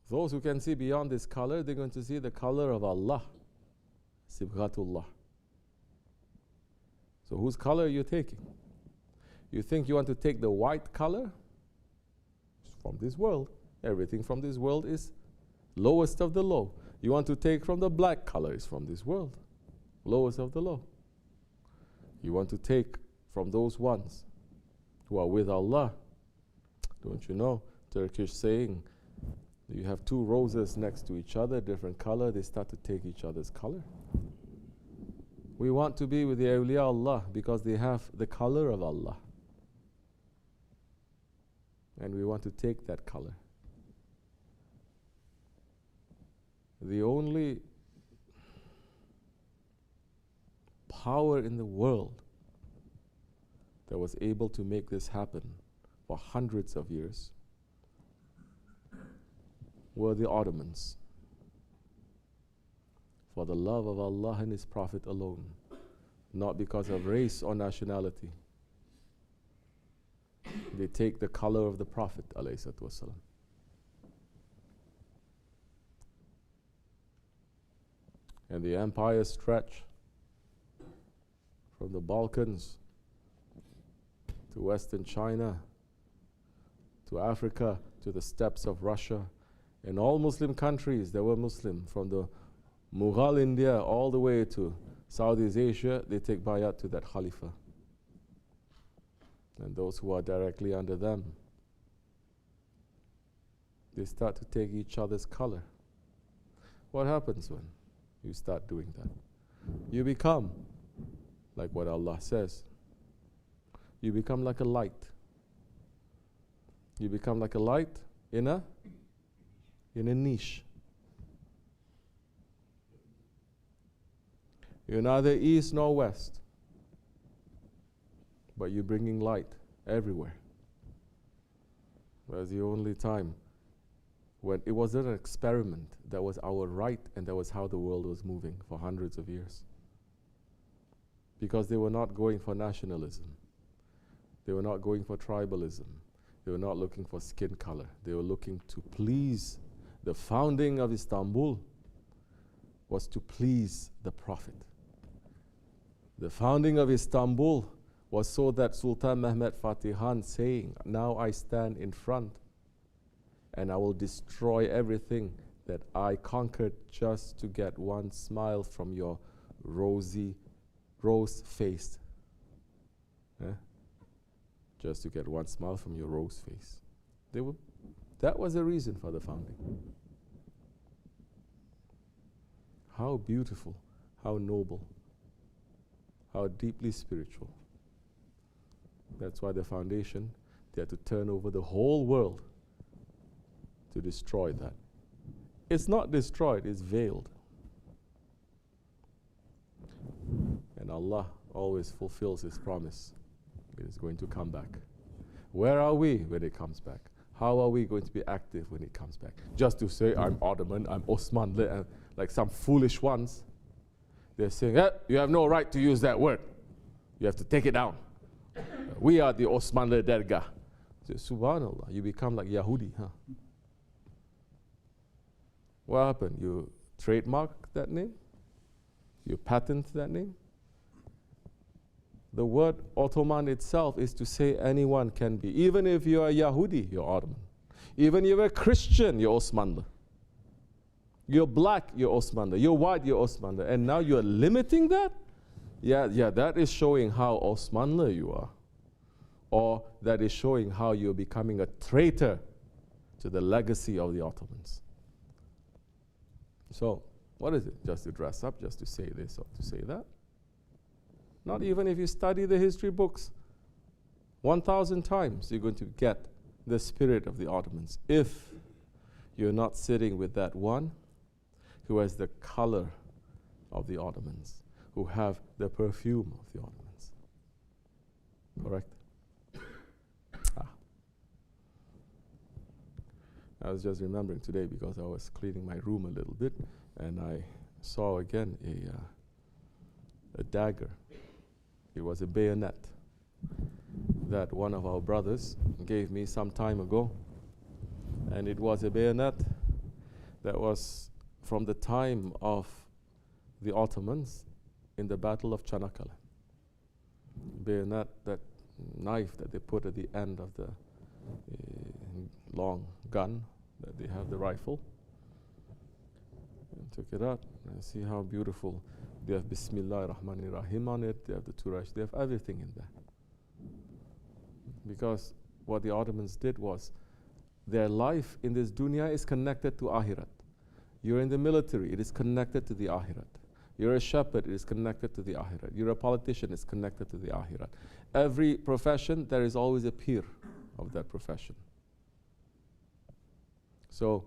Those who can see beyond this color, they're going to see the color of Allah. Sibghatullah. So whose color are you taking? You think you want to take the white color? It's from this world. Everything from this world is lowest of the low. You want to take from the black color, it's from this world. Lowest of the low. You want to take from those ones who are with Allah. Don't you know, Turkish saying, you have two roses next to each other, different color, they start to take each other's color. We want to be with the awliya Allah because they have the color of Allah. And we want to take that color. The only power in the world that was able to make this happen for hundreds of years were the Ottomans. For the love of Allah and His Prophet alone, not because of race or nationality. They take the color of the Prophet ﷺ. And the empires stretch from the Balkans to Western China, to Africa, to the steppes of Russia. In all Muslim countries, there were Muslim. From the Mughal India all the way to Southeast Asia, they take bayat to that Khalifa. And those who are directly under them, they start to take each other's color. What happens when you start doing that? You become like what Allah says. You become like a light. You become like a light in a niche. You're neither east nor west, but you're bringing light everywhere. That's the only time when it wasn't an experiment. That was our right, and that was how the world was moving for hundreds of years. Because they were not going for nationalism. They were not going for tribalism. They were not looking for skin color. They were looking to please. The founding of Istanbul was to please the Prophet. The founding of Istanbul was so that Sultan Mehmed Fatih Khan saying, now I stand in front and I will destroy everything that I conquered just to get one smile from your rose-faced. Just to get one smile from your rose face. That was the reason for the founding. How beautiful, how noble, how deeply spiritual. That's why the foundation, they had to turn over the whole world to destroy that. It's not destroyed, it's veiled. And Allah always fulfills His promise. It is going to come back. Where are we when it comes back? How are we going to be active when it comes back? Just to say, I'm Ottoman, I'm OSMANLI, and like some foolish ones, they're saying, you have no right to use that word. You have to take it down. We are the OSMANLI DERGAH. Subhanallah, you become like Yahudi, huh? What happened? You trademark that name? You patent that name? The word Ottoman itself is to say anyone can be. Even if you're a Yahudi, you're Ottoman. Even if you're a Christian, you're OSMANLI. You're black, you're OSMANLI. You're white, you're OSMANLI. And now you're limiting that? Yeah, that is showing how OSMANLI you are. Or that is showing how you're becoming a traitor to the legacy of the Ottomans. So, what is it? Just to dress up, just to say this or to say that? Not even if you study the history books 1,000 times, you're going to get the spirit of the Ottomans. If you're not sitting with that one who has the color of the Ottomans, who have the perfume of the Ottomans. Correct? I was just remembering today because I was cleaning my room a little bit and I saw again a dagger. It was a bayonet that one of our brothers gave me some time ago. And it was a bayonet that was from the time of the Ottomans in the Battle of Çanakkale. Bayonet, that knife that they put at the end of the long gun, that they have the rifle. And took it out and see how beautiful. They have Bismillah ar-Rahman ar-Rahim on it, they have the Turash, they have everything in there. Because what the Ottomans did was, their life in this dunya is connected to Akhirat. You're in the military, it is connected to the Akhirat. You're a shepherd, it is connected to the Akhirat. You're a politician, it's connected to the Akhirat. Every profession, there is always a peer of that profession. So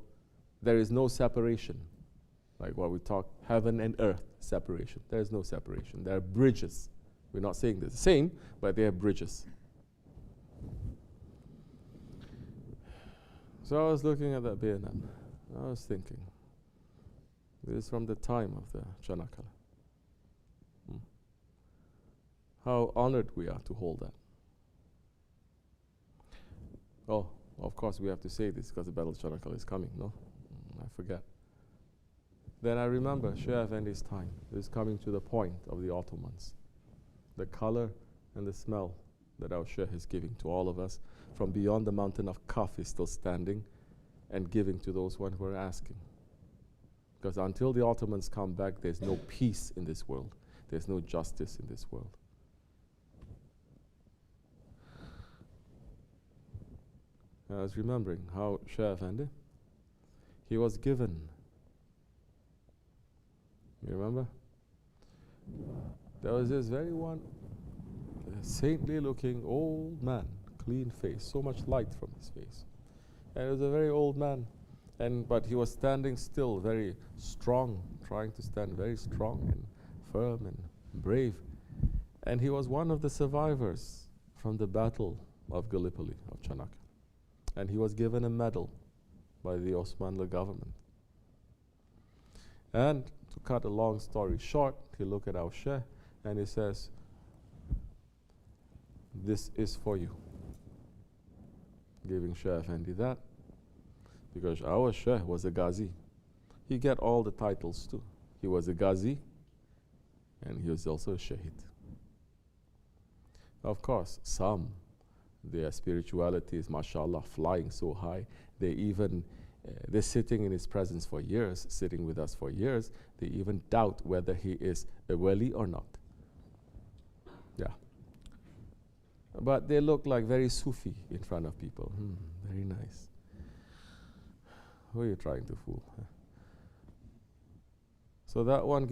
there is no separation. Like what we talk, heaven and earth separation. There is no separation. There are bridges. We're not saying the same, but they are bridges. So I was looking at that bayonet. I was thinking, this is from the time of the Çanakkale. How honored we are to hold that. Oh, of course we have to say this because the Battle of Çanakkale is coming, no? I forget. Then I remember Şeyh Efendi's time. It is coming to the point of the Ottomans. The color and the smell that our Shaykh is giving to all of us from beyond the mountain of Kaf is still standing and giving to those who are asking. Because until the Ottomans come back, there's no peace in this world. There's no justice in this world. I was remembering how Şeyh Efendi, he was given, you remember? There was this very one saintly looking old man, clean face, so much light from his face. And it was a very old man, but he was standing still, very strong, trying to stand very strong and firm and brave. And he was one of the survivors from the Battle of Gallipoli, of Çanakkale. And he was given a medal by the Osmanlı government. And to cut a long story short, he looked at our Shaykh and he says, "This is for you." Giving Şeyh Efendi that, because our Shaykh was a Ghazi. He get all the titles too. He was a Ghazi and he was also a Shaheed. Of course, some, their spirituality is, mashallah, flying so high. They're sitting in his presence for years, sitting with us for years. They even doubt whether he is a wali or not. Yeah. But they look like very Sufi in front of people. Very nice. Who are you trying to fool? So that one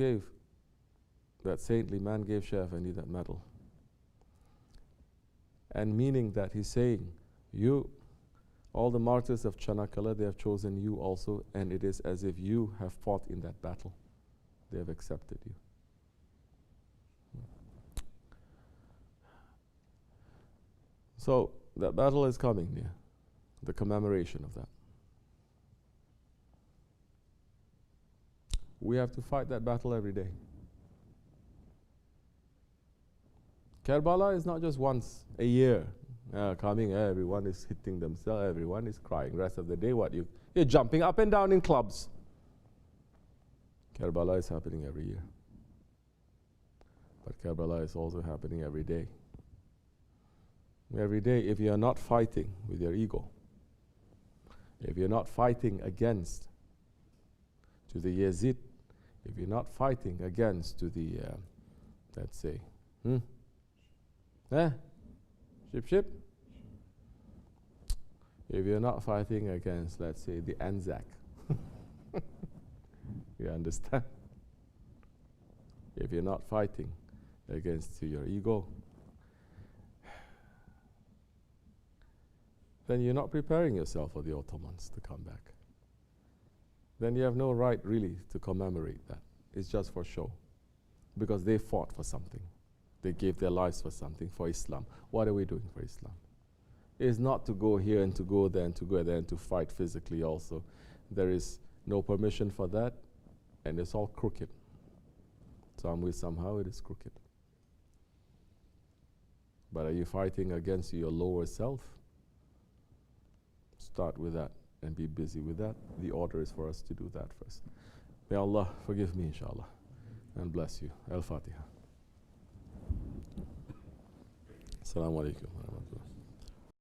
that saintly man gave Şeyh Efendi that medal. And meaning that he's saying, you, all the martyrs of Çanakkale, they have chosen you also, and it is as if you have fought in that battle. They have accepted you. So that battle is coming near, the commemoration of that. We have to fight that battle every day. Karbala is not just once a year coming, everyone is hitting themselves, everyone is crying. Rest of the day, you're jumping up and down in clubs. Karbala is happening every year. But Karbala is also happening every day. Every day, if you are not fighting with your ego, if you're not fighting against to the Yazid, if you're not fighting against to the, let's say, Ship? If you're not fighting against, let's say, the Anzac, you understand? If you're not fighting against your ego, then you're not preparing yourself for the Ottomans to come back. Then you have no right really to commemorate that. It's just for show. Because they fought for something. They gave their lives for something, for Islam. What are we doing for Islam? It's not to go here and to go there and to go there and to fight physically also. There is no permission for that, and it's all crooked. Some way, somehow, it is crooked. But are you fighting against your lower self? Start with that. and be busy with that. The order is for us to do that first. May Allah forgive me, inshallah, and bless you. Al-Fatiha. Assalamu alaikum.